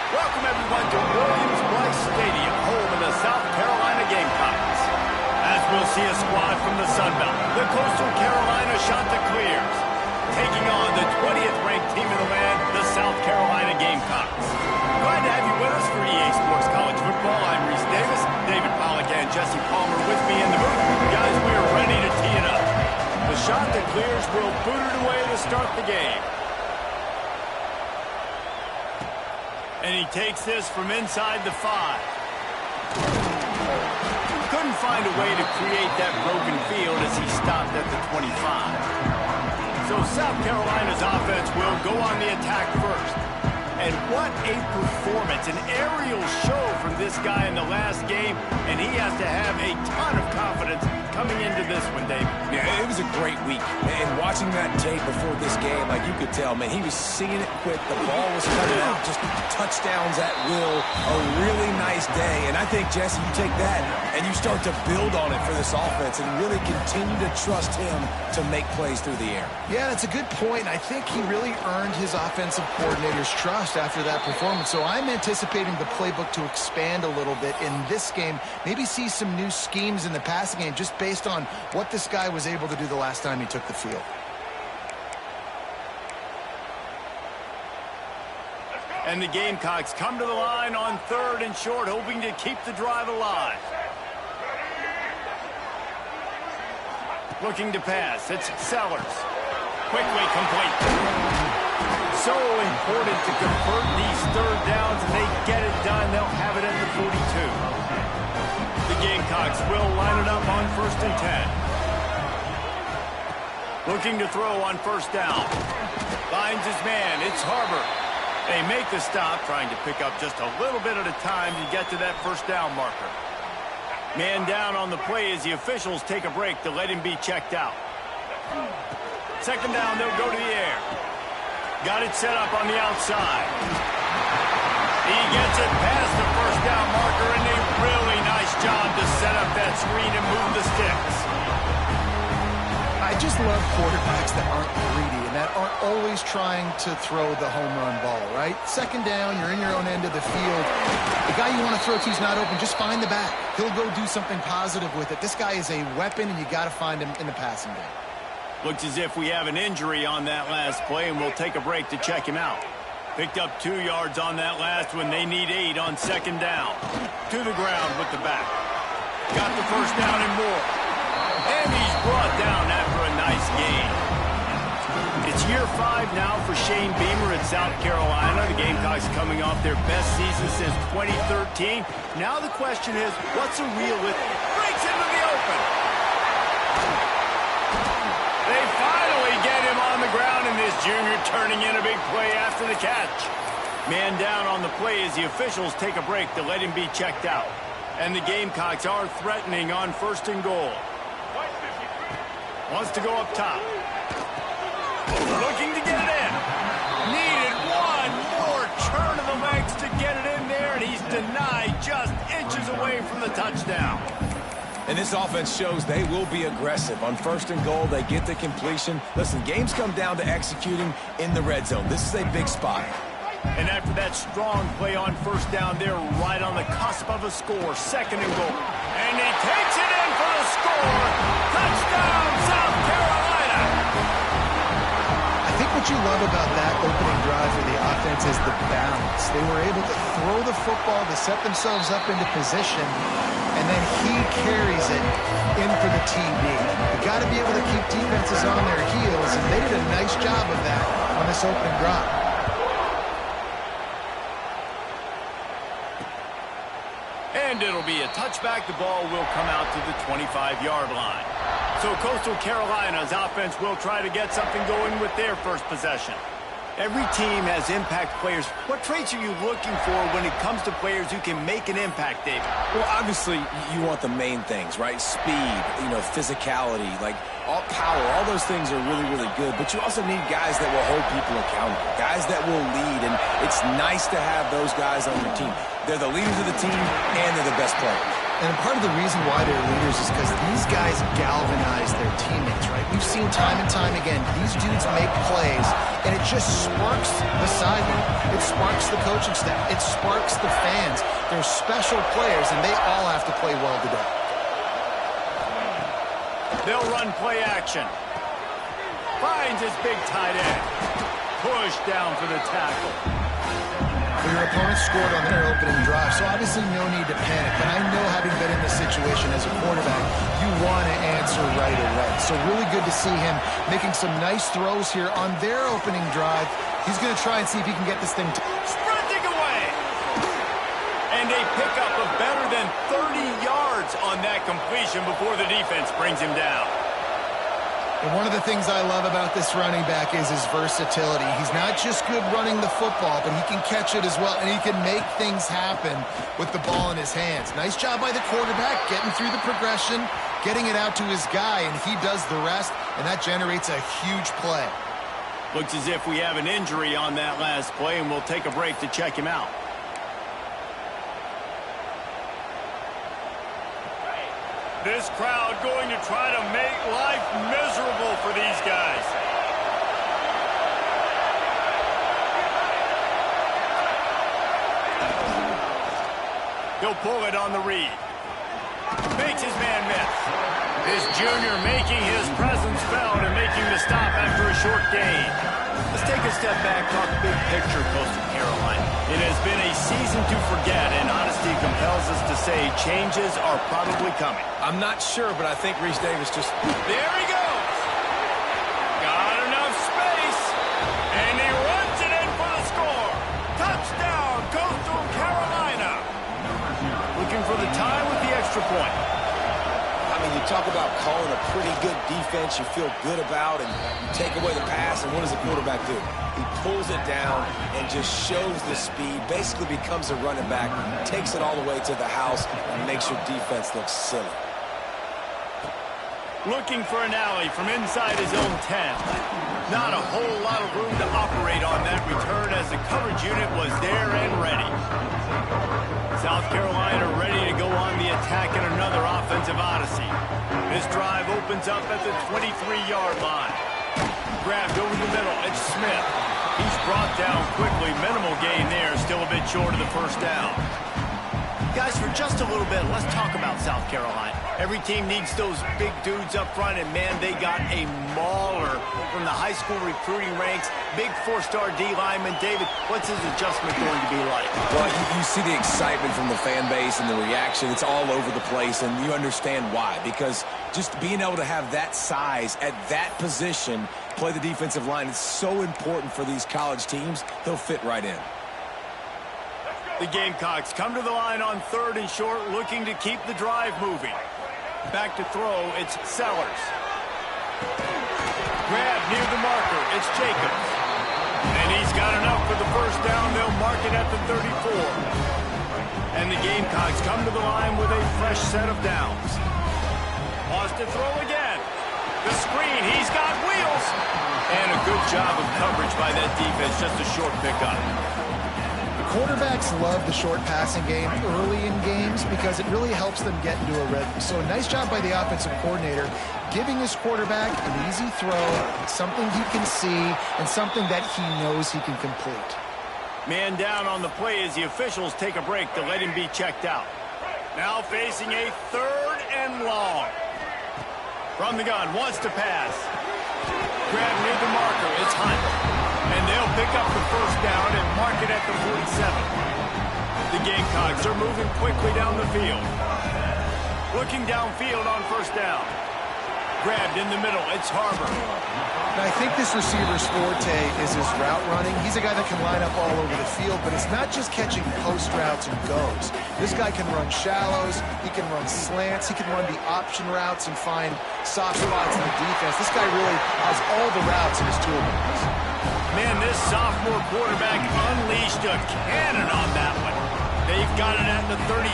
Welcome, everyone, to Williams-Brice Stadium, home of the South Carolina Gamecocks. As we'll see a squad from the Sun Belt, the Coastal Carolina Chanticleers, taking on the 20th ranked team in the land, the South Carolina Gamecocks. Glad to have you with us for EA Sports College Football. I'm Reese Davis, David Pollack and Jesse Palmer with me in the booth. Guys, we are ready to tee it up. The Chanticleers will boot it away to start the game. And he takes this from inside the 5. Couldn't find a way to create that broken field as he stopped at the 25. So South Carolina's offense will go on the attack first. And what a performance, an aerial show from this guy in the last game, and he has to have a ton of confidence coming into this one, Dave. Yeah, it was a great week. And watching that tape before this game, like you could tell, man, he was seeing it quick. The ball was coming out, just touchdowns at will. A really nice day. And I think, Jesse, you take that and you start to build on it for this offense and really continue to trust him to make plays through the air. Yeah, that's a good point. I think he really earned his offensive coordinator's trust after that performance. So I'm anticipating the playbook to expand a little bit in this game. Maybe see some new schemes in the passing game just based on what this guy was able to do the last time he took the field. And the Gamecocks come to the line on 3rd and short, hoping to keep the drive alive. Looking to pass. It's Sellers. Quickly complete. So important to convert these 3rd downs, and they get it done. They'll have it at the 42. The Gamecocks will line it up on 1st and 10. Looking to throw on 1st down. Finds his man. It's Harbor. They make the stop, trying to pick up just a little bit at a time to get to that 1st down marker. Man down on the play as the officials take a break to let him be checked out. 2nd down, they'll go to the air. Got it set up on the outside. He gets it past the 1st down marker, and a really nice job to set up that screen and move the sticks. I just love quarterbacks that aren't greedy and that aren't always trying to throw the home run ball, right? 2nd down, you're in your own end of the field. The guy you want to throw to is not open. Just find the back. He'll go do something positive with it. This guy is a weapon, and you got to find him in the passing game. Looks as if we have an injury on that last play, and we'll take a break to check him out. Picked up 2 yards on that last one. They need 8 on 2nd down. To the ground with the back. Got the 1st down and more. And he's brought down after a nice gain. It's year 5 now for Shane Beamer at South Carolina. The Gamecocks coming off their best season since 2013. Now the question is, what's a realistic? Breaks into the open. They finally get him on the ground, and this junior turning in a big play after the catch. Man down on the play as the officials take a break to let him be checked out. And the Gamecocks are threatening on 1st and goal. Wants to go up top. Looking to get it in. Needed one more turn of the legs to get it in there, and he's denied just inches away from the touchdown. And this offense shows they will be aggressive. On 1st and goal, they get the completion. Listen, games come down to executing in the red zone. This is a big spot. And after that strong play on 1st down, they're right on the cusp of a score. 2nd and goal. And he takes it in for the score. Touchdown, South Carolina! I think what you love about that opening drive for the offense is the balance. They were able to throw the football, to set themselves up into position, and then he carries it in for the TD. You got to be able to keep defenses on their heels, and they did a nice job of that on this opening drive. And And it'll be a touchback. The ball will come out to the 25-yard line. So Coastal Carolina's offense will try to get something going with their first possession. Every team has impact players. What traits are you looking for when it comes to players who can make an impact, David? Well, obviously, you want the main things, right? Speed, physicality, like all power. All those things are really, really good. But you also need guys that will hold people accountable, guys that will lead. And it's nice to have those guys on your team. They're the leaders of the team, and they're the best players. And part of the reason why they're leaders is because these guys galvanize their teammates, right? We've seen time and time again, these dudes make plays, and it just sparks the sideline. It sparks the coaching staff. It sparks the fans. They're special players, and they all have to play well today. They'll run play action. Finds his big tight end. Push down for the tackle. Your opponent scored on their opening drive, so obviously no need to panic. But I know, having been in this situation as a quarterback, you want to answer right away. So really good to see him making some nice throws here on their opening drive. He's going to try and see if he can get this thing sprinting away. And a pickup of better than 30 yards on that completion before the defense brings him down. And one of the things I love about this running back is his versatility. He's not just good running the football, but he can catch it as well, and he can make things happen with the ball in his hands. Nice job by the quarterback, getting through the progression, getting it out to his guy, and he does the rest, and that generates a huge play. Looks as if we have an injury on that last play, and we'll take a break to check him out. This crowd going to try to make life miserable for these guys. He'll pull it on the read. Makes his man miss. This junior making his presence felt and making the stop after a short gain. Let's take a step back, talk big picture, Coastal Carolina. It has been a season to forget, and honesty compels us to say changes are probably coming. I'm not sure, but I think Reese Davis just... There he goes! Got enough space, and he runs it in for the score! Touchdown, Coastal Carolina! Looking for the tie with the extra point. I mean, you talk about calling a pretty good defense you feel good about, and you take away the pass, and what does the quarterback do? He pulls it down and just shows the speed, basically becomes a running back, takes it all the way to the house, and makes your defense look silly. Looking for an alley from inside his own 10. Not a whole lot of room to operate on that return as the coverage unit was there and ready. South Carolina ready to go on the attack in another offensive odyssey. This drive opens up at the 23-yard line. Grabbed over the middle. It's Smith. He's brought down quickly. Minimal gain there. Still a bit short of the first down. Guys, for just a little bit, let's talk about South Carolina. Every team needs those big dudes up front, and man, they got a mauler from the high school recruiting ranks. Big four-star D lineman. David, what's his adjustment going to be like? Well, you see the excitement from the fan base and the reaction. It's all over the place, and you understand why. Because just being able to have that size at that position, play the defensive line, it's so important for these college teams. They'll fit right in. The Gamecocks come to the line on 3rd and short, looking to keep the drive moving. Back to throw, it's Sellers. Grab near the marker, it's Jacobs. And he's got enough for the first down. They'll mark it at the 34. And the Gamecocks come to the line with a fresh set of downs. Wants to throw again. The screen, he's got wheels. And a good job of coverage by that defense, just a short pickup. Quarterbacks love the short passing game early in games because it really helps them get into a rhythm. So nice job by the offensive coordinator, giving his quarterback an easy throw, something he can see, and something that he knows he can complete. Man down on the play as the officials take a break to let him be checked out. Now facing a 3rd and long. From the gun, wants to pass. Grab near the marker, it's Hunt. And they'll pick up the first down and mark it at the 47. The Gamecocks are moving quickly down the field. Looking downfield on first down. Grabbed in the middle. It's Harbor. And I think this receiver's forte is his route running. He's a guy that can line up all over the field, but it's not just catching post routes and goes. This guy can run shallows. He can run slants. He can run the option routes and find soft spots in the defense. This guy really has all the routes in his toolbox. Man, this sophomore quarterback unleashed a cannon on that one. They've got it at the 36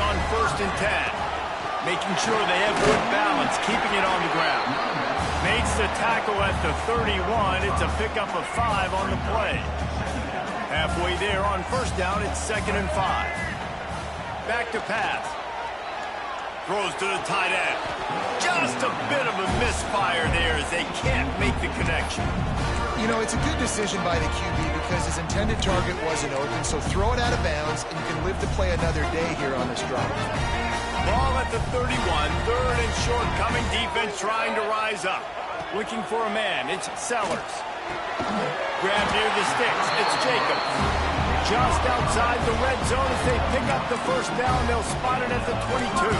on 1st and 10. Making sure they have good balance, keeping it on the ground. Makes the tackle at the 31. It's a pickup of 5 on the play. Halfway there on 1st down, it's 2nd and 5. Back to pass. Throws to the tight end. Just a bit of a misfire there as they can't make the connection. You know, it's a good decision by the QB because his intended target wasn't open, so throw it out of bounds, and you can live to play another day here on this drive. Ball at the 31, 3rd and short, coming defense trying to rise up. Looking for a man, it's Sellers. Grab near the sticks, it's Jacobs. Just outside the red zone as they pick up the 1st down, they'll spot it at the 22.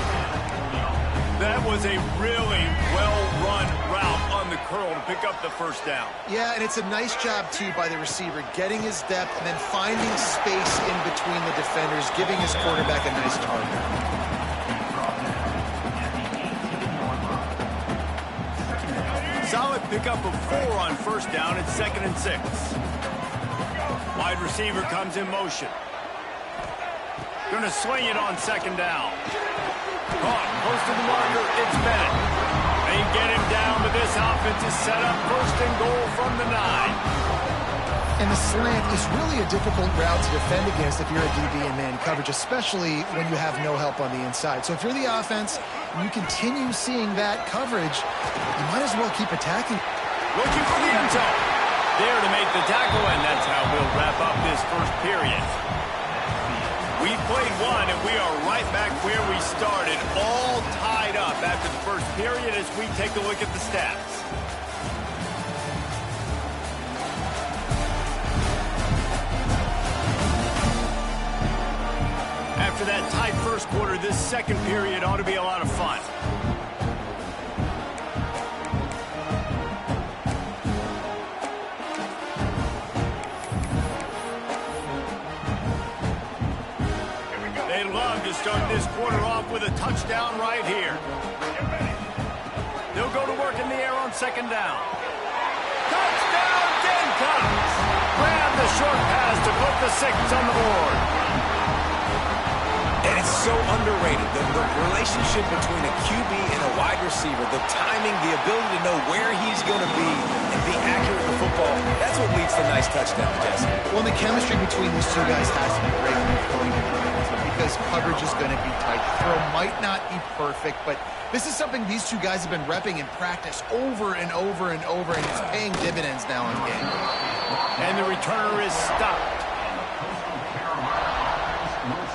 That was a really well-run route on the curl to pick up the 1st down. Yeah, and it's a nice job, too, by the receiver, getting his depth and then finding space in between the defenders, giving his quarterback a nice target. Solid pickup of 4 on 1st down. It's 2nd and 6. Wide receiver comes in motion. Going to swing it on 2nd down. Caught close to the marker. It's Bennett. They get him down, but this offense is set up 1st and goal from the 9. And the slant is really a difficult route to defend against if you're a DB in man coverage, especially when you have no help on the inside. So if you're the offense and you continue seeing that coverage, you might as well keep attacking. Looking for the end zone. There to make the tackle, and that's how we'll wrap up this 1st period. We played 1, and we are right back where we started, all tied up after the 1st period as we take a look at the stats. After that tight 1st quarter, this 2nd period ought to be a lot of fun. They love to start this quarter off with a touchdown right here. They'll go to work in the air on 2nd down. Touchdown, Gamecocks! Grab the short pass to put the 6 on the board. And it's so underrated, the relationship between a QB and a wide receiver, the timing, the ability to know where he's going to be and be accurate with the football, that's what leads to nice touchdowns, Jesse. Well, the chemistry between these two guys has to be great when they're going to because coverage is going to be tight. The throw might not be perfect, but this is something these two guys have been repping in practice over and over and over, and it's paying dividends now in game. And the returner is stopped.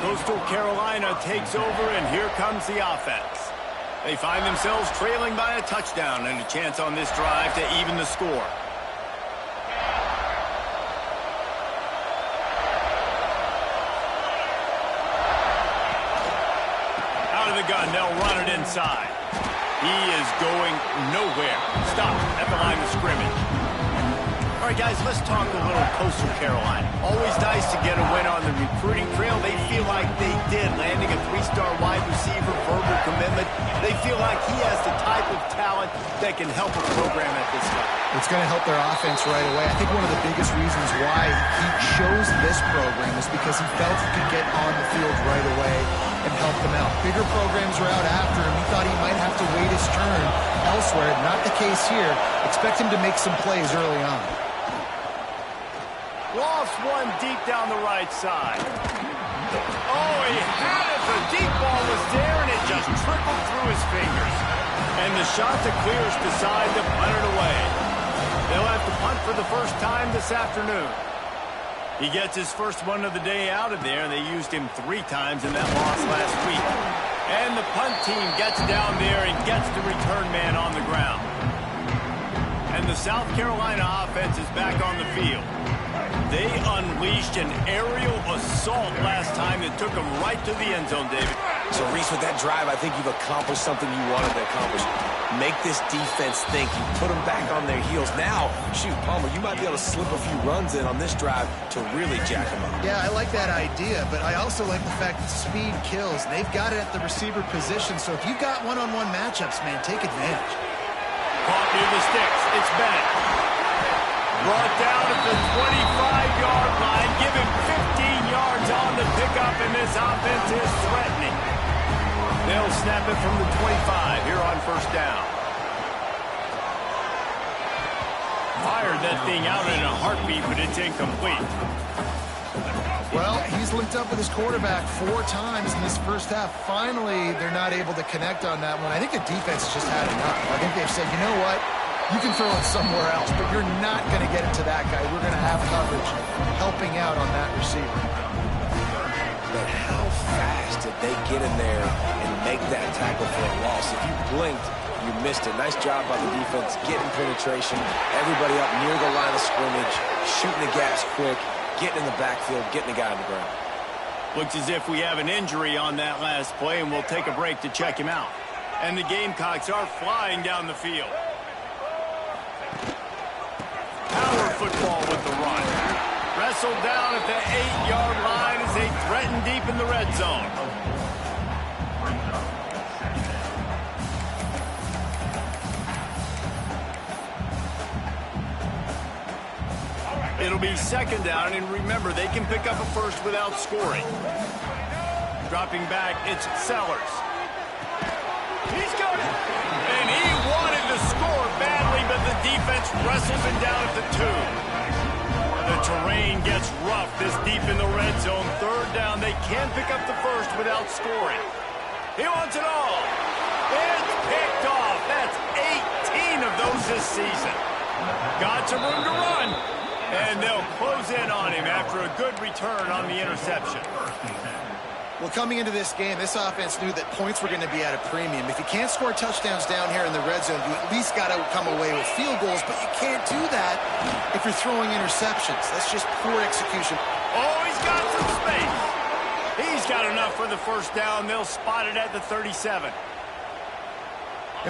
Coastal Carolina takes over, and here comes the offense. They find themselves trailing by a touchdown and a chance on this drive to even the score. Out of the gun, they'll run it inside. He is going nowhere. Stop at the line of scrimmage. All right, guys, let's talk a little Coastal Carolina. Always nice to get a win on the recruiting trail. They feel like they did, landing a 3-star wide receiver, verbal commitment. They feel like he has the type of talent that can help a program at this level. It's going to help their offense right away. I think one of the biggest reasons why he chose this program is because he felt he could get on the field right away and help them out. Bigger programs are out after him. He thought he might have to wait his turn elsewhere. Not the case here. Expect him to make some plays early on. Lost one deep down the right side. Oh, he had it. The deep ball was there, and it just trickled through his fingers. And the shot to clears decide to punt it away. They'll have to punt for the first time this afternoon. He gets his first one of the day out of there, and they used him 3 times in that loss last week. And the punt team gets down there and gets the return man on the ground. And the South Carolina offense is back on the field. They unleashed an aerial assault last time that took them right to the end zone, David. So, Reese, with that drive, I think you've accomplished something you wanted to accomplish. Make this defense think. You put them back on their heels. Now, shoot, Palmer, you might be able to slip a few runs in on this drive to really jack them up. Yeah, I like that idea, but I also like the fact that speed kills. They've got it at the receiver position, so if you've got one-on-one matchups, man, take advantage. Caught near the sticks. It's Bennett. Brought down at the 25-yard line. Give him 15 yards on the pickup, and this offense is threatening. They'll snap it from the 25 here on first down. Fired that thing out in a heartbeat, but it's incomplete. Well, he's linked up with his quarterback 4 times in this first half. Finally, they're not able to connect on that one. I think the defense has just had enough. I think they've said, you know what? You can throw it somewhere else, but you're not going to get it to that guy. We're going to have coverage helping out on that receiver. But how fast did they get in there and make that tackle for a loss? If you blinked, you missed it. Nice job by the defense getting penetration. Everybody up near the line of scrimmage, shooting the gas quick, getting in the backfield, getting the guy on the ground. Looks as if we have an injury on that last play, and we'll take a break to check him out. And the Gamecocks are flying down the field. Power football with the run. Wrestled down at the 8-yard line as they threaten deep in the red zone. It'll be second down, and remember, they can pick up a first without scoring. Dropping back, it's Sellers. He's got it! And he wanted to score badly, but the defense wrestles him down at the 2. The terrain gets rough this deep in the red zone. Third down, they can pick up the first without scoring. He wants it all. It's picked off. That's 18 of those this season. Got some room to run. And they'll close in on him after a good return on the interception. Well, coming into this game, this offense knew that points were going to be at a premium. If you can't score touchdowns down here in the red zone, you at least got to come away with field goals, but you can't do that if you're throwing interceptions. That's just poor execution. Oh, he's got some space. He's got enough for the first down. They'll spot it at the 37.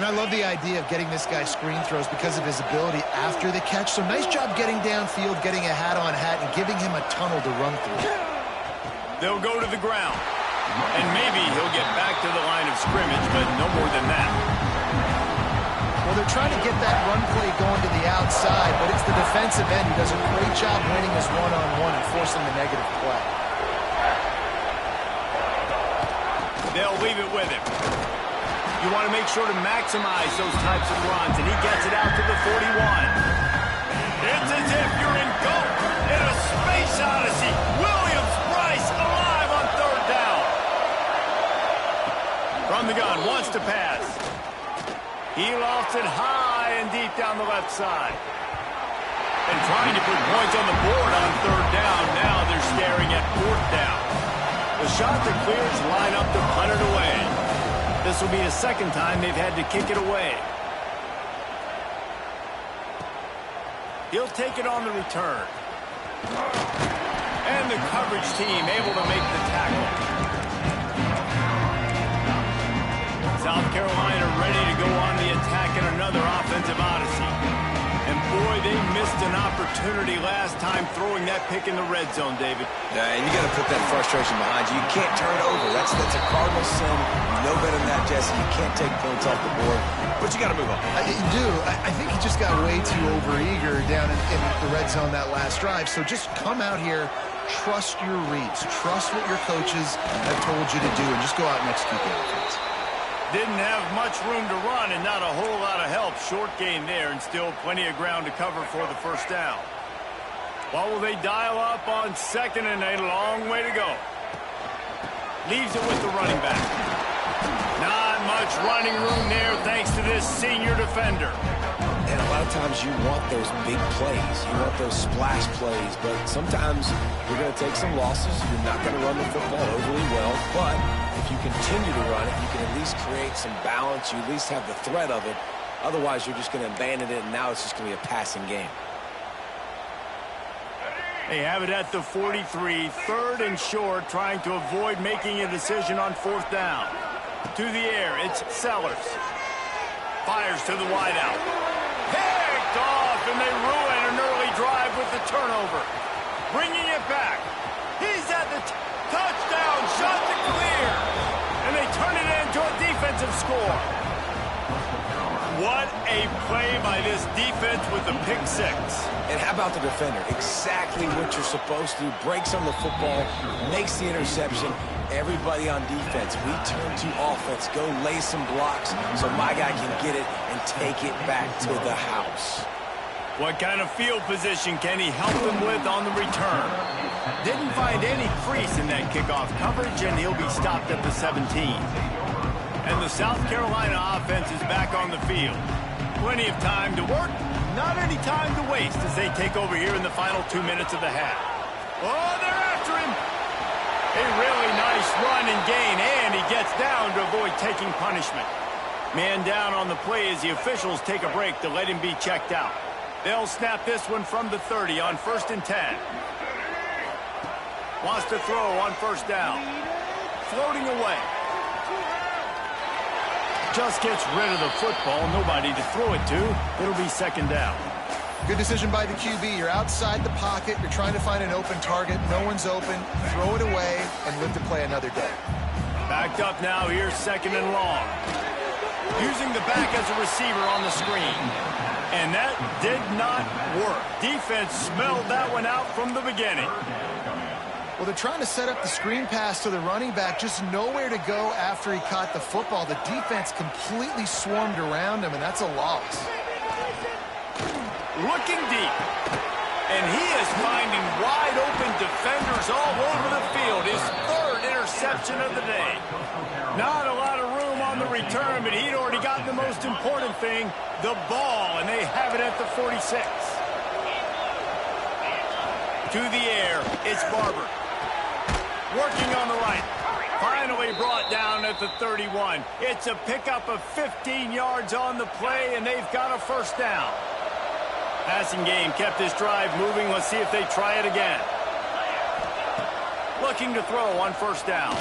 And I love the idea of getting this guy screen throws because of his ability after the catch. So nice job getting downfield, getting a hat-on-hat, and giving him a tunnel to run through. They'll go to the ground. And maybe he'll get back to the line of scrimmage, but no more than that. Well, they're trying to get that run play going to the outside, but it's the defensive end who does a great job winning his one-on-one and forcing the negative play. They'll leave it with him. You want to make sure to maximize those types of runs, and he gets it out to the 41. It's as if you're engulfed in a space odyssey. Williams-Brice alive on third down. From the gun, wants to pass. He lofts it high and deep down the left side. And trying to put points on the board on third down. Now they're staring at fourth down. The shot that clears line up to punt it away. This will be the second time they've had to kick it away. He'll take it on the return. And the coverage team able to make the tackle. South Carolina ready to go on the attack in another offensive odyssey. And boy, they missed an opportunity last time throwing that pick in the red zone, David. Yeah, and you got to put that frustration behind you. You can't turn it over. That's a cardinal sin. You know better than that, Jesse. You can't take points off the board, but you got to move on. You do. I think he just got way too overeager down in the red zone that last drive. So just come out here, trust your reads, trust what your coaches have told you to do, and just go out and execute the offense. Didn't have much room to run and not a whole lot of help. Short gain there and still plenty of ground to cover for the first down. What will they dial up on second and a long way to go? Leaves it with the running back. Not much running room there thanks to this senior defender. And a lot of times you want those big plays. You want those splash plays, but sometimes you're going to take some losses. You're not going to run the football overly well, but if you continue to run it, you can at least create some balance. You at least have the threat of it. Otherwise, you're just going to abandon it, and now it's just going to be a passing game. They have it at the 43, 3rd and short, trying to avoid making a decision on 4th down. To the air, it's Sellers. Fires to the wideout. Picked off, and they ruin an early drive with the turnover. Bringing it back. He's at the touchdown, shot to clear. And they turn it into a defensive score. What a play by this defense with the pick 6. And how about the defender? Exactly what you're supposed to do. Breaks on the football, makes the interception. Everybody on defense, we turn to offense. Go lay some blocks so my guy can get it and take it back to the house. What kind of field position can he help them with on the return? Didn't find any crease in that kickoff coverage, and he'll be stopped at the 17. And the South Carolina offense is back on the field. Plenty of time to work, not any time to waste as they take over here in the final 2 minutes of the half. Oh, they're after him. A really nice run and gain, and he gets down to avoid taking punishment. Man down on the play as the officials take a break to let him be checked out. They'll snap this one from the 30 on 1st and 10. Wants to throw on 1st down. Floating away. Just gets rid of the football. Nobody to throw it to. It'll be 2nd down. Good decision by the QB. You're outside the pocket. You're trying to find an open target. No one's open. Throw it away and live to play another day. Backed up now. Here's 2nd and long. Using the back as a receiver on the screen. And that did not work. Defense smelled that one out from the beginning. Well, they're trying to set up the screen pass to the running back. Just nowhere to go after he caught the football. The defense completely swarmed around him, and that's a loss. Looking deep. And he is finding wide open defenders all over the field. His 3rd interception of the day. Not a lot of room on the return, but he'd already gotten the most important thing, the ball, and they have it at the 46. To the air, it's Barber. Working on the right. Finally brought down at the 31. It's a pickup of 15 yards on the play, and they've got a 1st down. Passing game kept this drive moving. Let's see if they try it again. Looking to throw on 1st down.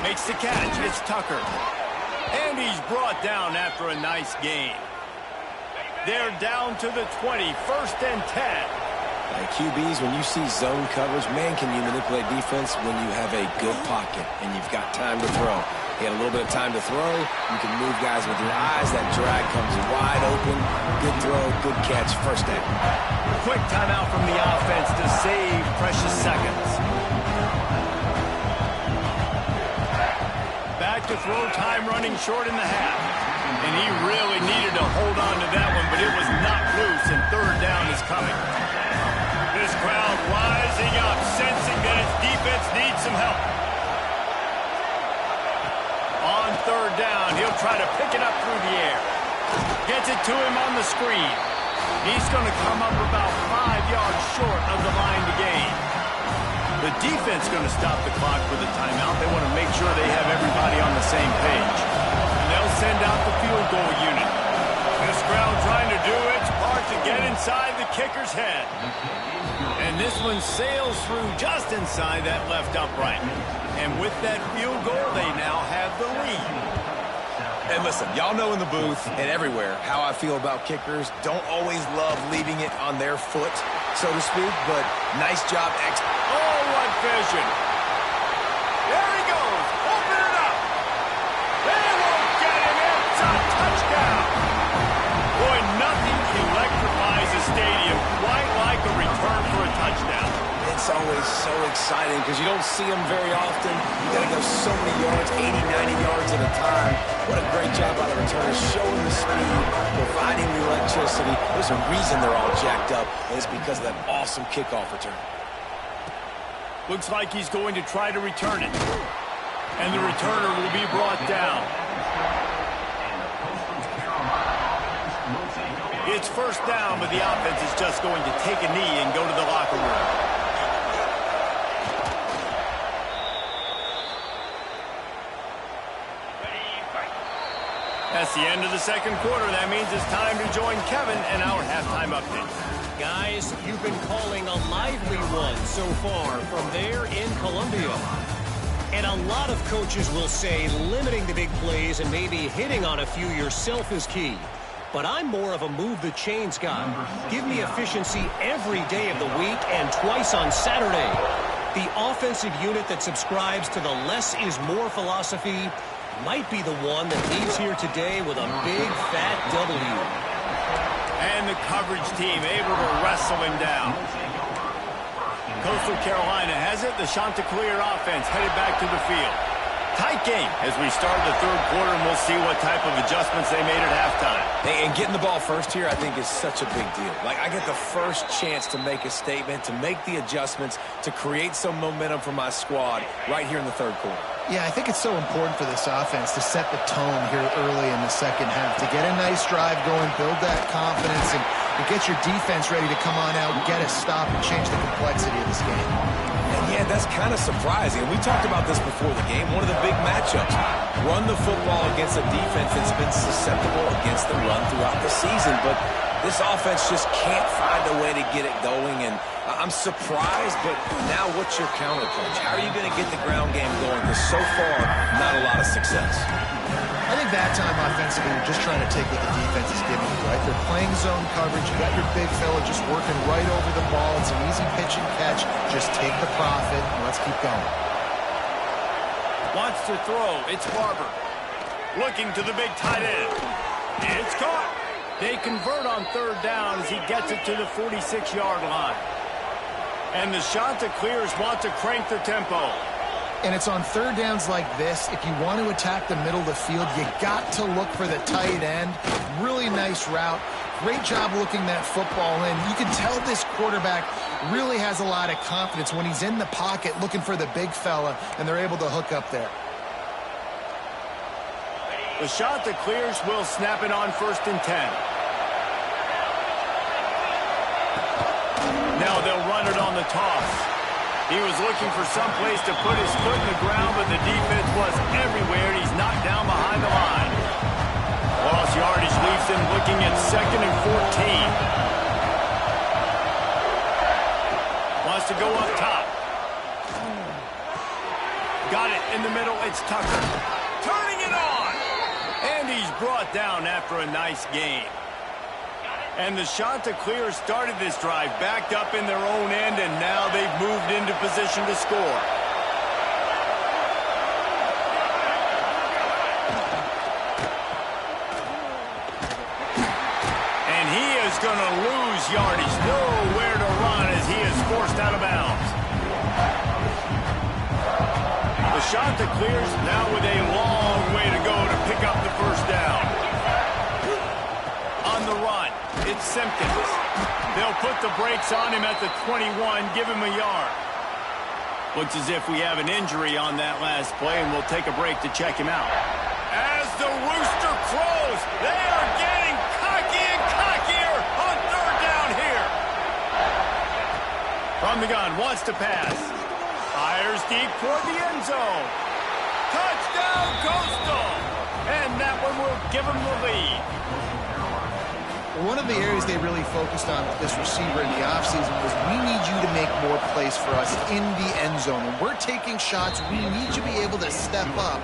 Makes the catch. It's Tucker. And he's brought down after a nice gain. They're down to the 20. 1st and 10. QBs, when you see zone coverage, man, can you manipulate defense when you have a good pocket and you've got time to throw. He had a little bit of time to throw. You can move guys with your eyes. That drag comes wide open. Good throw, good catch, 1st down. Quick timeout from the offense to save precious seconds. Back to throw time running short in the half. And he really needed to hold on to that one, but it was not loose, and 3rd down is coming. This crowd rising up, sensing that its defense needs some help. On 3rd down, he'll try to pick it up through the air. Gets it to him on the screen. He's going to come up about 5 yards short of the line to gain. The defense going to stop the clock for the timeout. They want to make sure they have everybody on the same page. And they'll send out the field goal unit. This crowd trying to do its part to get inside the kicker's head. And this one sails through just inside that left upright. And with that field goal, they now have the lead. And listen, y'all know in the booth and everywhere how I feel about kickers. Don't always love leaving it on their foot, so to speak, but nice job. Oh, what vision. There he goes. Open it up. They won't get him. It's a touchdown. Boy, nothing electrifies a stadium quite like a return for a touchdown. It's always so exciting because you don't see them very often. You got to go so many yards, 80, 90 yards at a time. What a great job by the returners, showing the speed, providing the electricity. There's a reason they're all jacked up, and it's because of that awesome kickoff return. Looks like he's going to try to return it. And the returner will be brought down. It's 1st down, but the offense is just going to take a knee and go to the locker room. That's the end of the 2nd quarter. That means it's time to join Kevin in our halftime update. Guys, you've been calling a lively one so far from there in Columbia. And a lot of coaches will say limiting the big plays and maybe hitting on a few yourself is key. But I'm more of a move the chains guy. Give me efficiency every day of the week and twice on Saturday. The offensive unit that subscribes to the less is more philosophy might be the one that leaves here today with a big fat W. And the coverage team able to wrestle him down. Coastal Carolina has it. The Chanticleer offense headed back to the field. Tight game as we start the third quarter, and we'll see what type of adjustments they made at halftime. Hey, and getting the ball first here, I think, is such a big deal. Like, I get the first chance to make a statement, to make the adjustments, to create some momentum for my squad right here in the third quarter. Yeah, I think it's so important for this offense to set the tone here early in the second half, to get a nice drive going, build that confidence, and get your defense ready to come on out, get a stop, and change the complexity of this game. And yeah, that's kind of surprising. We talked about this before the game. One of the big matchups. Run the football against a defense that's been susceptible against the run throughout the season. But this offense just can't find a way to get it going. And I'm surprised, but now what's your counterpunch? How are you going to get the ground game going? Because so far, not a lot of success. I think that time offensively, you're just trying to take what the defense is giving you, right? They're playing zone coverage. You got your big fella just working right over the ball. It's an easy pitch and catch. Just take the profit, and let's keep going. Wants to throw. It's Barber. Looking to the big tight end. It's caught. They convert on third down as he gets it to the 46-yard line. And the Chanticleers want to crank their tempo. And it's on third downs like this, if you want to attack the middle of the field, you got to look for the tight end. Really nice route. Great job looking that football in. You can tell this quarterback really has a lot of confidence when he's in the pocket looking for the big fella, and they're able to hook up there. The Chanticleers will snap it on 1st and 10. Now they'll run it on the toss. He was looking for some place to put his foot in the ground, but the defense was everywhere. He's knocked down behind the line. Lost yardage leaves him looking at 2nd and 14. Wants to go up top. Got it in the middle. It's Tucker. Turning it on. And he's brought down after a nice gain. And the Chanticleers started this drive backed up in their own end, and now they've moved into position to score. And he is going to lose yardage. Nowhere to run as he is forced out of bounds. The Chanticleers now with a long way to go to pick up the first down. On the run. It's Simpkins. They'll put the brakes on him at the 21, give him a yard. Looks as if we have an injury on that last play, and we'll take a break to check him out. As the rooster crows, they are getting cocky and cockier on third down here. From the gun, wants to pass. Fires deep toward the end zone. Touchdown, Coastal! And that one will give him the lead. One of the areas they really focused on with this receiver in the offseason was we need you to make more plays for us in the end zone. When we're taking shots, we need you to be able to step up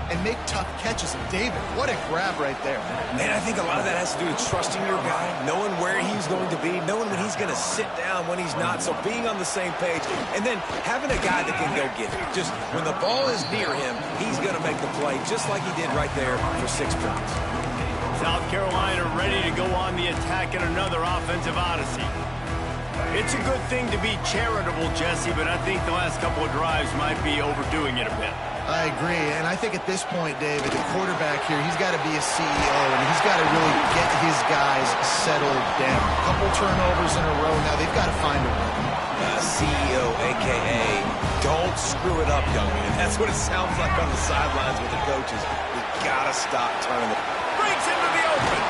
and make tough catches. And David, what a grab right there. Man, I think a lot of that has to do with trusting your guy, knowing where he's going to be, knowing when he's going to sit down, when he's not, so being on the same page, and then having a guy that can go get it. Just when the ball is near him, he's going to make the play, just like he did right there for 6 points. South Carolina ready to go on the attack in another offensive odyssey. It's a good thing to be charitable, Jesse, but I think the last couple of drives might be overdoing it a bit. I agree, and I think at this point, David, the quarterback here, he's got to be a CEO, and he's got to really get his guys settled down. A couple turnovers in a row now. They've got to find a rhythm. CEO, a.k.a. don't screw it up, young man. That's what it sounds like on the sidelines with the coaches. We got to stop turning it. Breaks into the open.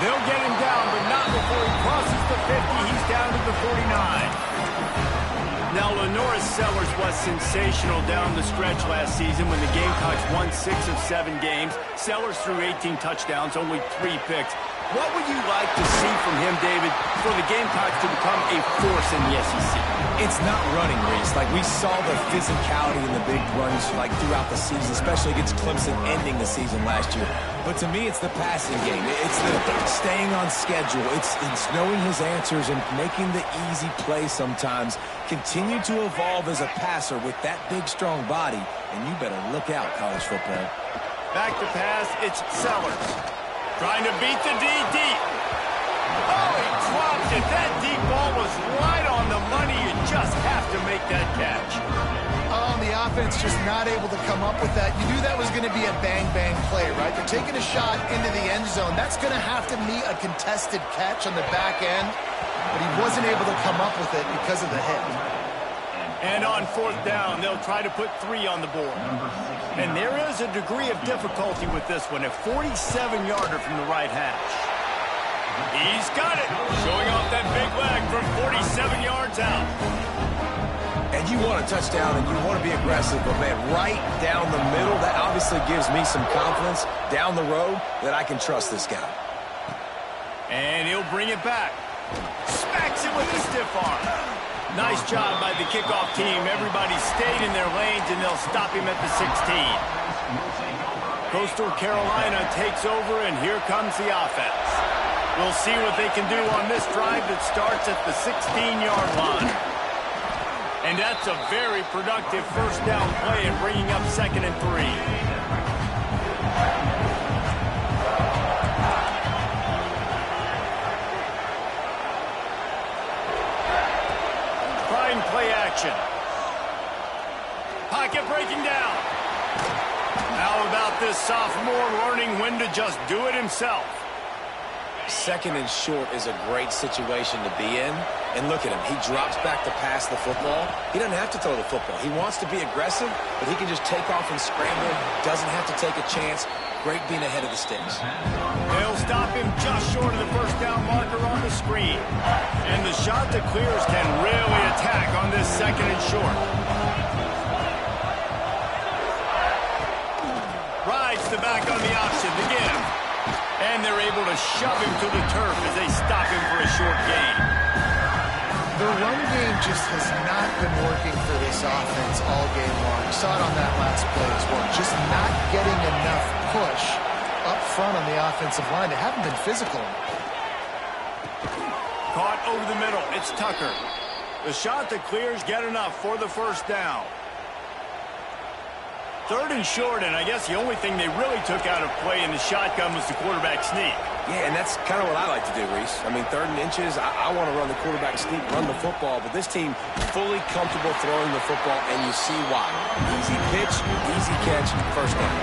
They'll get him down, but not before he crosses the 50. He's down to the 49. Now, Lenoris Sellers was sensational down the stretch last season when the Gamecocks won 6 of 7 games. Sellers threw 18 touchdowns, only 3 picks. What would you like to see from him, David, for the Gamecocks to become a force in the SEC? It's not running, Reese. Like, we saw the physicality in the big runs, like, throughout the season, especially against Clemson ending the season last year. But to me, it's the passing game. It's the staying on schedule. It's knowing his answers and making the easy play sometimes. Continue to evolve as a passer with that big, strong body, and you better look out, college football. Back to pass, it's Sellers. Trying to beat the D deep. Oh, he dropped it. That deep ball was right on the money. You just have to make that catch. Oh, the offense just not able to come up with that. You knew that was going to be a bang-bang play, right? They're taking a shot into the end zone. That's going to have to meet a contested catch on the back end, but he wasn't able to come up with it because of the hit. And on fourth down, they'll try to put 3 on the board. And there is a degree of difficulty with this one, a 47-yarder from the right hash. He's got it, showing off that big leg from 47 yards out. And you want a touchdown and you want to be aggressive, but, man, right down the middle, that obviously gives me some confidence down the road that I can trust this guy. And he'll bring it back. Smacks it with the stiff arm. Nice job by the kickoff team. Everybody stayed in their lanes, and they'll stop him at the 16. Coastal Carolina takes over, and here comes the offense. We'll see what they can do on this drive that starts at the 16-yard line. And that's a very productive first down play and bringing up 2nd and 3. Play action. Pocket breaking down. How about this sophomore learning when to just do it himself? 2nd and short is a great situation to be in. And look at him. He drops back to pass the football. He doesn't have to throw the football. He wants to be aggressive, but he can just take off and scramble. Doesn't have to take a chance. Great being ahead of the sticks. They'll stop him just short of the first down marker on the screen. And the shot that clears can really attack on this 2nd and short. Rides the back on the option again. And they're able to shove him to the turf as they stop him for a short gain. The run game just has not been working for this offense all game long. You saw it on that last play as well. Just not getting enough push up front on the offensive line. They haven't been physical. Caught over the middle. It's Tucker. The shot that clears get enough for the first down. 3rd and short, and I guess the only thing they really took out of play in the shotgun was the quarterback sneak. Yeah, and that's kind of what I like to do, Reese. I mean, 3rd and inches, I want to run the quarterback sneak, run the football, but this team fully comfortable throwing the football, and you see why. Easy pitch, easy catch, first down.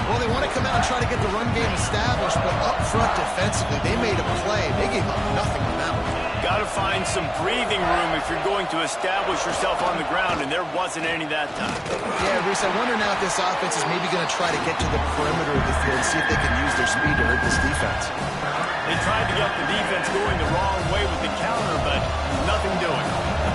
Well, they want to come out and try to get the run game established, but up front defensively, they made a play. They gave up nothing on that one. Got to find some breathing room if you're going to establish yourself on the ground, and there wasn't any that time. Yeah, Reese, I wonder now if this offense is maybe going to try to get to the perimeter of the field and see if they can use their speed to hurt this defense. They tried to get the defense going the wrong way with the counter, but nothing doing.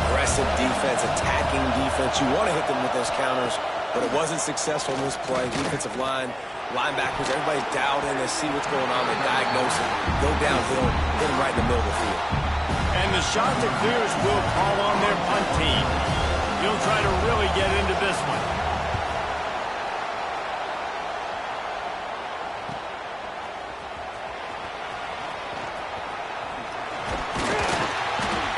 Aggressive defense, attacking defense. You want to hit them with those counters, but it wasn't successful in this play. Defensive line, linebackers, everybody's dialed in. They see what's going on. They diagnose it, go downhill, hit them right in the middle of the field. And the shot that clears will call on their punt team. He'll try to really get into this one.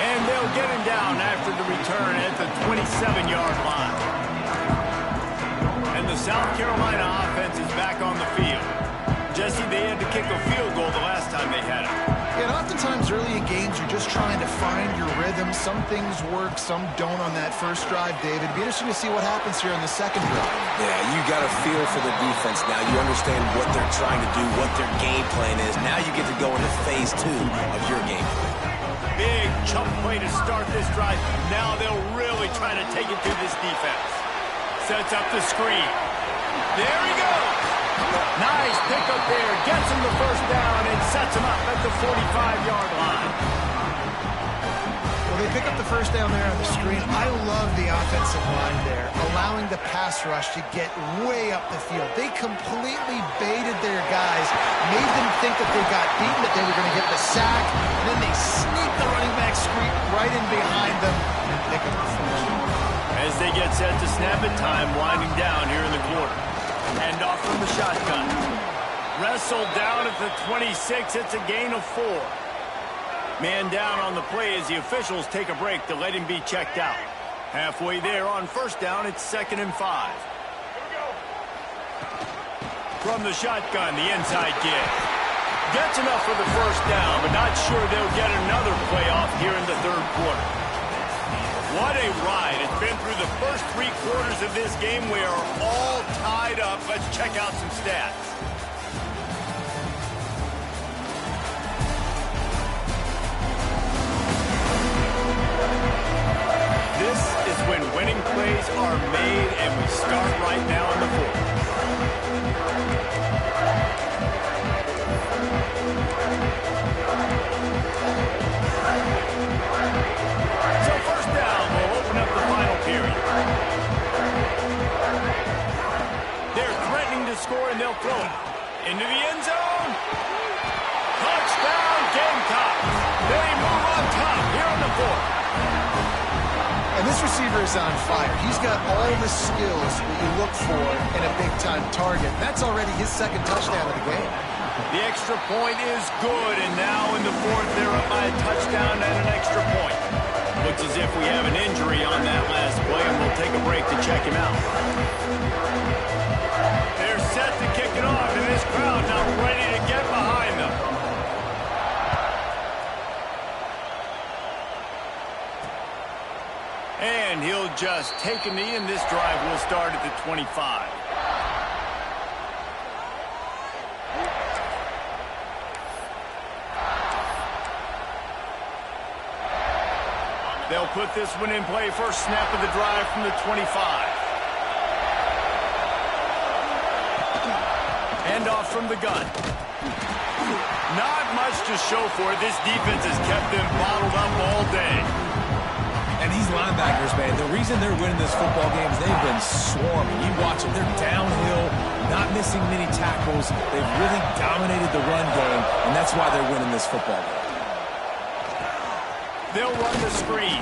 And they'll get him down after the return at the 27-yard line. And the South Carolina offense is back on the field. Jesse, they had to kick a field goal the last time they had it. And oftentimes early in games, you're just trying to find your rhythm. Some things work, some don't on that first drive, David. It'd be interesting to see what happens here in the second drive. Yeah, you got a feel for the defense now. You understand what they're trying to do, what their game plan is. Now you get to go into phase 2 of your game plan. Big chunk play to start this drive. Now they'll really try to take it to this defense. Sets up the screen. There he goes. Nice pickup there. Gets him the first down and sets him up at the 45-yard line. Well, They pick up the first down there on the screen. I love the offensive line there, allowing the pass rush to get way up the field. They completely baited their guys, made them think that they got beaten, that they were going to get the sack, and then they sneak the running back screen right in behind them and pick up the first. As they get set to snap it, time winding down here in the quarter. Hand off from the shotgun. Wrestled down at the 26. It's a gain of 4. Man down on the play as the officials take a break to let him be checked out. Halfway there on first down, it's 2nd and 5. From the shotgun, the inside give. Gets enough for the first down, but not sure they'll get another play off here in the third quarter. What a ride. It's been through the first 3 quarters of this game. We are all tied up. Let's check out some stats. This is when winning plays are made, and we start right now in the fourth. So first down will open up the final period. They're threatening to score, and they'll throw it into the end zone. Touchdown, Gamecocks. They move on top here on the fourth. And this receiver is on fire. He's got all the skills that you look for in a big-time target. That's already his 2nd touchdown of the game. The extra point is good, and now in the fourth, they're up by a touchdown and an extra point. Looks as if we have an injury on that last play, and we'll take a break to check him out. They're set to kick it off, and this crowd now ready to get behind them. And he'll just take a knee, and this drive will start at the 25. They'll put this one in play. First snap of the drive from the 25. Hand off from the gun. Not much to show for it. This defense has kept them bottled up all day. And these linebackers, man, the reason they're winning this football game is they've been swarming. You watch them. They're downhill, not missing many tackles. They've really dominated the run game, and that's why they're winning this football game. They'll run the screen.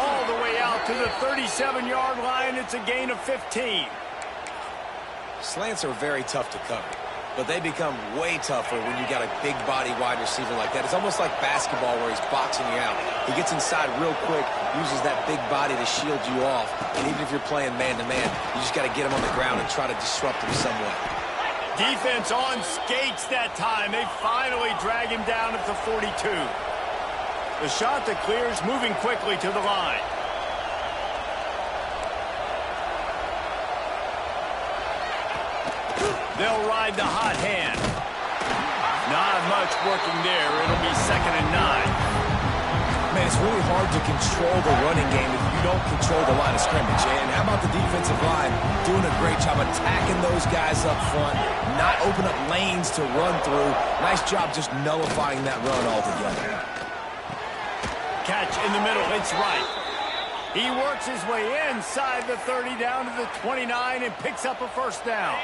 All the way out to the 37-yard line. It's a gain of 15. Slants are very tough to cover, but they become way tougher when you got a big body wide receiver like that. It's almost like basketball where he's boxing you out. He gets inside real quick, uses that big body to shield you off, and even if you're playing man-to-man, you just got to get him on the ground and try to disrupt him some way. Defense on skates that time. They finally drag him down at the 42. The shot that clears, moving quickly to the line. They'll ride the hot hand. Not much working there. It'll be 2nd and 9. Man, it's really hard to control the running game if you don't control the line of scrimmage. And how about the defensive line doing a great job attacking those guys up front, not open up lanes to run through. Nice job just nullifying that run altogether. Catch in the middle. It's right. He works his way inside the 30 down to the 29 and picks up a first down.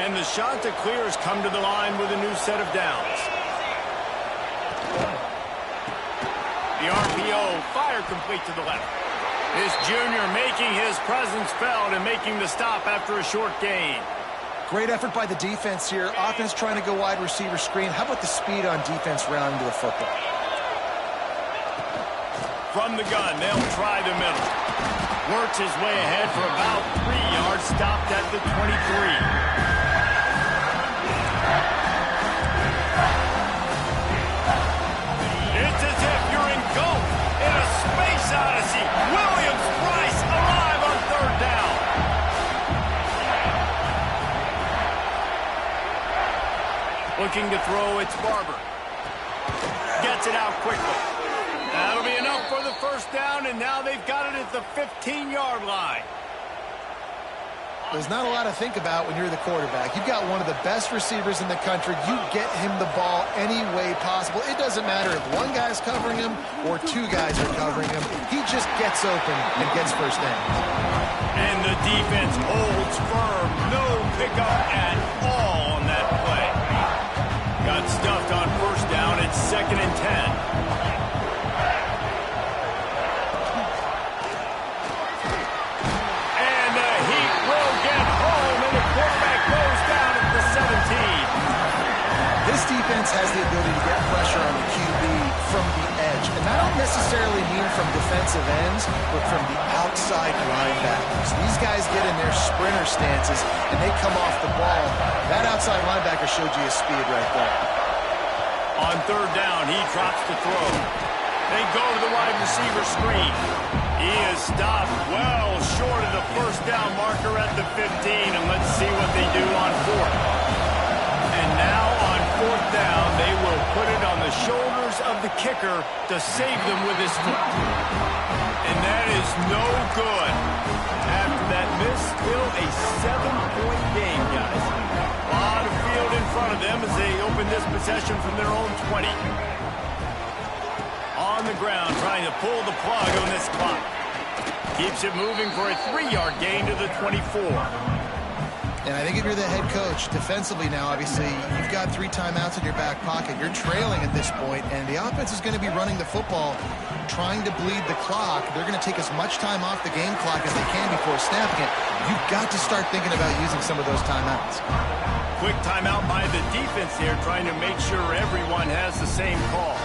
And the shot to clear has come to the line with a new set of downs. The RPO, fire complete to the left. This junior making his presence felt and making the stop after a short gain. Great effort by the defense here. Offense trying to go wide receiver screen. How about the speed on defense rounding to the football? From the gun, they'll try the middle. Works his way ahead for about 3 yards, stopped at the 23. It's as if you're engulfed in a space odyssey. Williams-Brice alive on 3rd down. Looking to throw, it's Barber. Gets it out quickly. That'll be enough for the first down, and now they've got it at the 15-yard line. There's not a lot to think about when you're the quarterback. You've got one of the best receivers in the country. You get him the ball any way possible. It doesn't matter if one guy's covering him or two guys are covering him. He just gets open and gets first down. And the defense holds firm. No pickup at all on that play. Got stuffed on first down. It's 2nd and 10. This defense has the ability to get pressure on the QB from the edge. And I don't necessarily mean from defensive ends, but from the outside linebackers. These guys get in their sprinter stances, and they come off the ball. That outside linebacker showed you his speed right there. On 3rd down, he drops the throw. They go to the wide receiver screen. He is stopped well short of the first down marker at the 15, and let's see what they do on 4th. And now on 4th down, they will put it on the shoulders of the kicker to save them with his foot. And that is no good. After that miss, still a 7-point game, guys. A lot of field in front of them as they open this possession from their own 20. On the ground, trying to pull the plug on this clock. Keeps it moving for a 3-yard gain to the 24. And I think if you're the head coach, defensively now, obviously, you've got 3 timeouts in your back pocket. You're trailing at this point, and the offense is going to be running the football, trying to bleed the clock. They're going to take as much time off the game clock as they can before snapping it. You've got to start thinking about using some of those timeouts. Quick timeout by the defense here, trying to make sure everyone has the same call.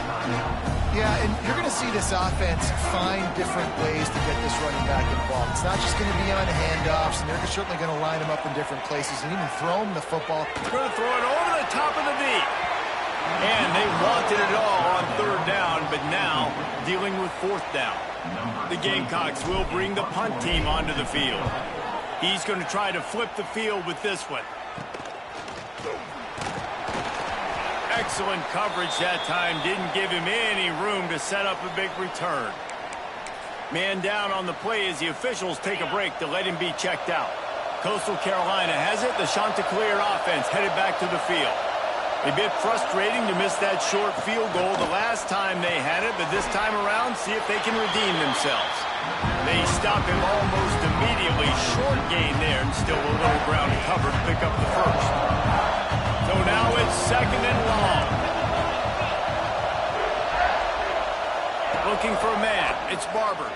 Yeah, and you're going to see this offense find different ways to get this running back involved. It's not just going to be on handoffs, and they're certainly going to line him up in different places and even throw him the football. Going to throw it over the top of the V. And they wanted it all on 3rd down, but now dealing with 4th down. The Gamecocks will bring the punt team onto the field. He's going to try to flip the field with this one. Excellent coverage that time. Didn't give him any room to set up a big return. Man down on the play as the officials take a break to let him be checked out. Coastal Carolina has it. The Chanticleer offense headed back to the field. A bit frustrating to miss that short field goal the last time they had it, but this time around, see if they can redeem themselves. They stop him almost immediately. Short gain there, and still a little ground to cover to pick up the first. So now it's 2nd and long. Looking for a man. It's Barber.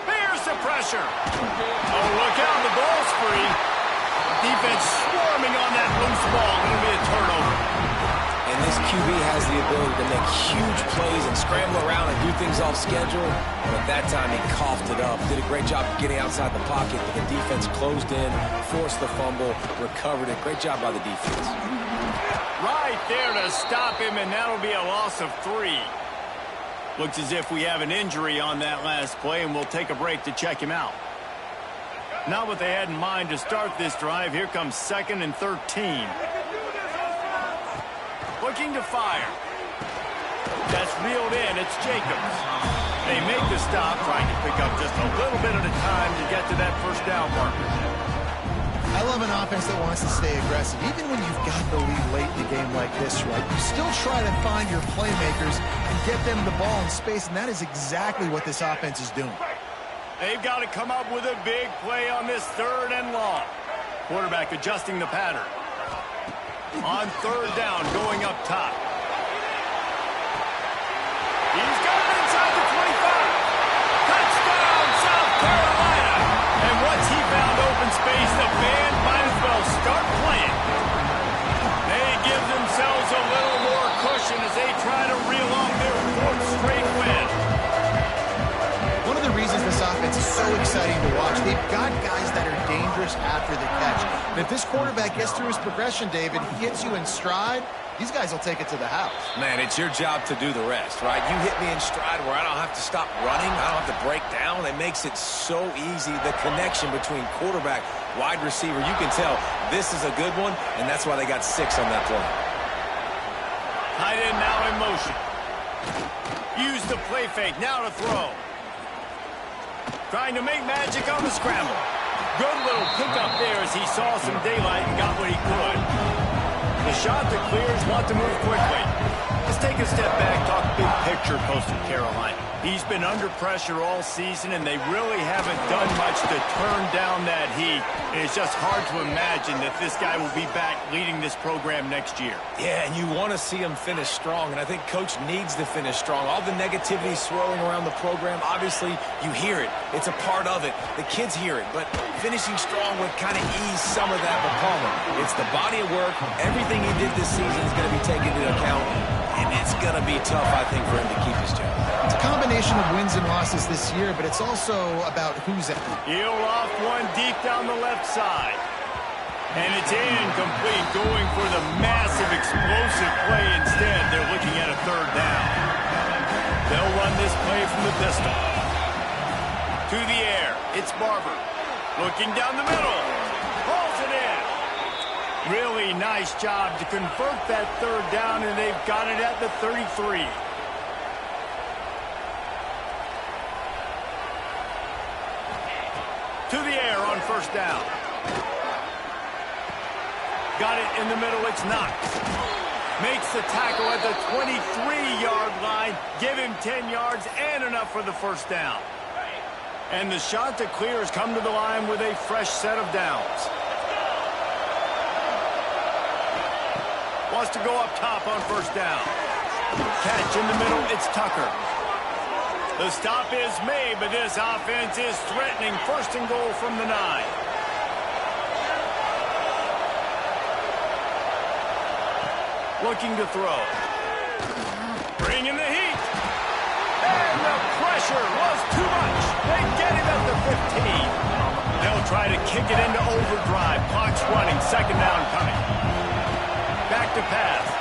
There's the pressure. Oh, look out. The ball's free. Defense swarming on that loose ball. It'll be a turnover. And this QB has the ability to make huge plays and scramble around and do things off schedule. But at that time, he coughed it up. Did a great job of getting outside the pocket, but the defense closed in, forced the fumble, recovered it. Great job by the defense. Right there to stop him, and that'll be a loss of 3. Looks as if we have an injury on that last play, and we'll take a break to check him out. Not what they had in mind to start this drive. Here comes 2nd and 13. Looking to fire. That's reeled in. It's Jacobs. They make the stop, trying to pick up just a little bit at a time to get to that first down marker. I love an offense that wants to stay aggressive. Even when you've got the lead late in the game like this, right, you still try to find your playmakers and get them the ball in space, and that is exactly what this offense is doing. They've got to come up with a big play on this 3rd and long. Quarterback adjusting the pattern. On 3rd down, going up top. He's got it inside the 25. Touchdown, South Carolina. And once he found open space, the band might as well start playing. They give themselves a little more cushion as they try to reel off their 4th straight win. One of the reasons this offense is so exciting to watch, they've got guys that are dangerous after the catch. And if this quarterback gets through his progression, David, he hits you in stride, these guys will take it to the house. Man, it's your job to do the rest, right? You hit me in stride where I don't have to stop running. I don't have to break down. It makes it so easy. The connection between quarterback, wide receiver, you can tell this is a good one, and that's why they got 6 on that play. Tight end now in motion. Use the play fake. Now to throw. Trying to make magic on the scramble. Good little pickup there as he saw some daylight and got what he could. The shot that clears want to move quickly. Let's take a step back, talk big picture Coastal Carolina. He's been under pressure all season, and they really haven't done much to turn down that heat. And it's just hard to imagine that this guy will be back leading this program next year. Yeah, and you want to see him finish strong, and I think Coach needs to finish strong. All the negativity swirling around the program, obviously, you hear it. It's a part of it. The kids hear it, but finishing strong would kind of ease some of that with Palmer. It's the body of work. Everything he did this season is going to be taken into account, and it's going to be tough, I think, for him to keep his job. It's a combination of wins and losses this year, but it's also about who's at. He'll off one deep down the left side. And it's incomplete, going for the massive explosive play instead. They're looking at a third down. They'll run this play from the pistol. To the air, it's Barber. Looking down the middle. Hauls it in. Really nice job to convert that third down, and they've got it at the 33. To the air on first down. Got it in the middle, it's Knox. Makes the tackle at the 23-yard line. Give him 10 yards and enough for the first down. And the shot to clear has come to the line with a fresh set of downs. Wants to go up top on first down. Catch in the middle, it's Tucker. The stop is made, but this offense is threatening. First and goal from the 9. Looking to throw. Bringing the heat. And the pressure was too much. They get him at the 15. They'll try to kick it into overdrive. Clock's running. Second down coming. Back to pass.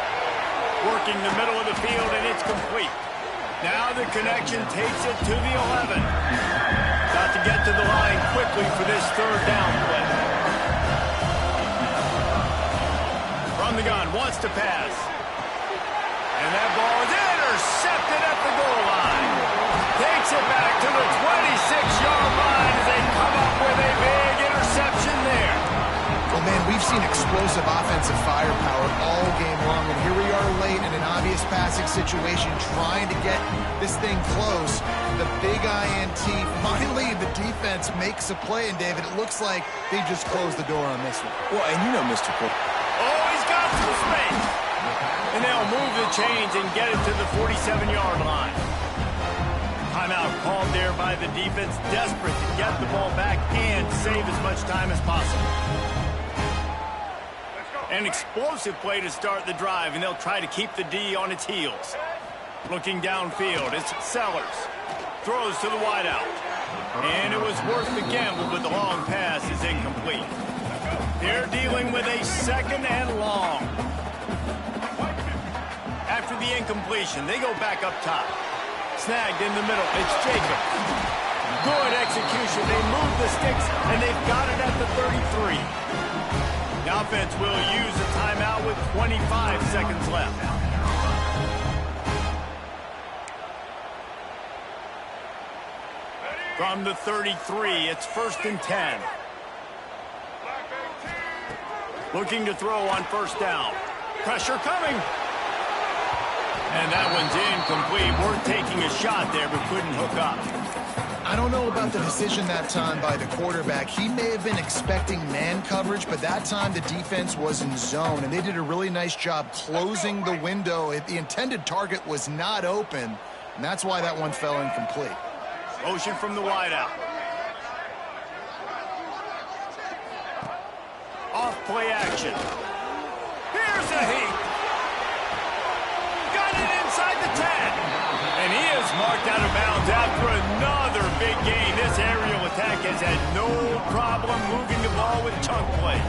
Working the middle of the field, and it's complete. Now the connection takes it to the 11. Got to get to the line quickly for this third down play. From the gun, wants to pass. And that ball is intercepted at the goal line. Takes it back to the 26-yard line as they come up with a big interception there. Well, man, we've seen explosive offensive firepower all game long, and here we are late in an obvious passing situation trying to get this thing close. The big INT, finally the defense makes a play, and David, it looks like they just closed the door on this one. Well, and you know Mr. Cook. Oh, he's got some space. And they'll move the chains and get it to the 47-yard line. Timeout called there by the defense, desperate to get the ball back and save as much time as possible. An explosive play to start the drive, and they'll try to keep the D on its heels. Looking downfield, it's Sellers. Throws to the wideout. And it was worth the gamble, but the long pass is incomplete. They're dealing with a second and long. After the incompletion, they go back up top. Snagged in the middle, it's Jacob. Good execution. They move the sticks, and they've got it at the 33. The offense will use a timeout with 25 seconds left. From the 33, it's first and 10. Looking to throw on first down. Pressure coming. And that one's incomplete. Worth taking a shot there, but couldn't hook up. I don't know about the decision that time by the quarterback. He may have been expecting man coverage, but that time the defense was in zone, and they did a really nice job closing the window. The intended target was not open, and that's why that one fell incomplete. Motion from the wideout. Off play action. Here's a heat. Got it inside the 10. And he is marked out of bounds after another big gain. This aerial attack has had no problem moving the ball with chunk plays.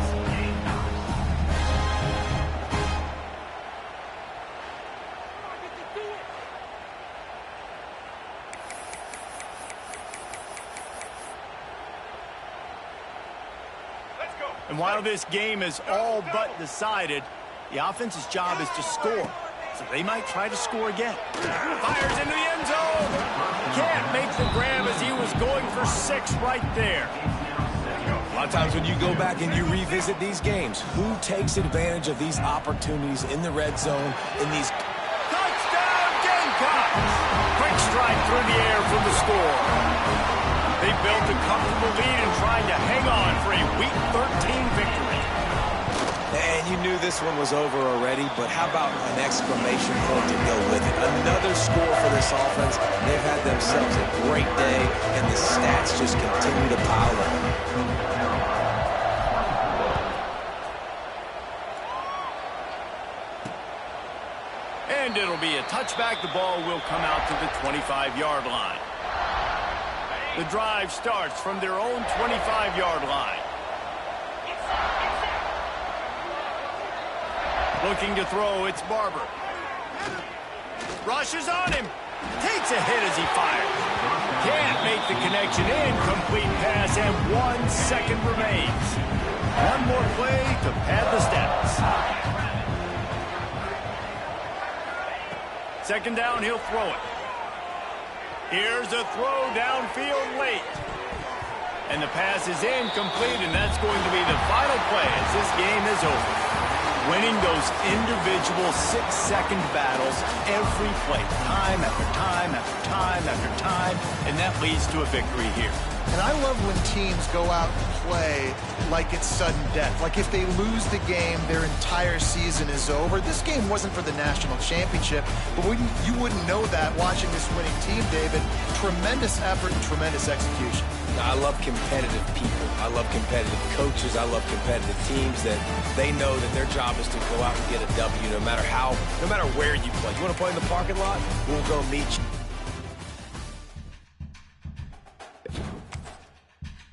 And while this game is all but decided, the offense's job is to score. So they might try to score again. Fires into the end zone. Can't make the grab as he was going for 6 right there. A lot of times when you go back and you revisit these games, who takes advantage of these opportunities in the red zone, in these... Touchdown, Gamecocks! Quick strike through the air from the score. They built a comfortable lead and trying to hang on for a Week 13 victory. And you knew this one was over already, but how about an exclamation point to go with it? Another score for this offense. They've had themselves a great day, and the stats just continue to pile up. And it'll be a touchback. The ball will come out to the 25-yard line. The drive starts from their own 25-yard line. Looking to throw, it's Barber. Rushes on him. Takes a hit as he fires. Can't make the connection. Incomplete pass, and 1 second remains. One more play to pad the stats. Second down, he'll throw it. Here's a throw downfield late. And the pass is incomplete, and that's going to be the final play as this game is over. Winning those individual 6-second battles every play, time after time after time after time, and that leads to a victory here. And I love when teams go out and play like it's sudden death. Like if they lose the game, their entire season is over. This game wasn't for the national championship, but you wouldn't know that watching this winning team, David. Tremendous effort and tremendous execution. I love competitive people. I love competitive coaches. I love competitive teams that they know that their job is to go out and get a W no matter where you play. You want to play in the parking lot? We'll go meet you.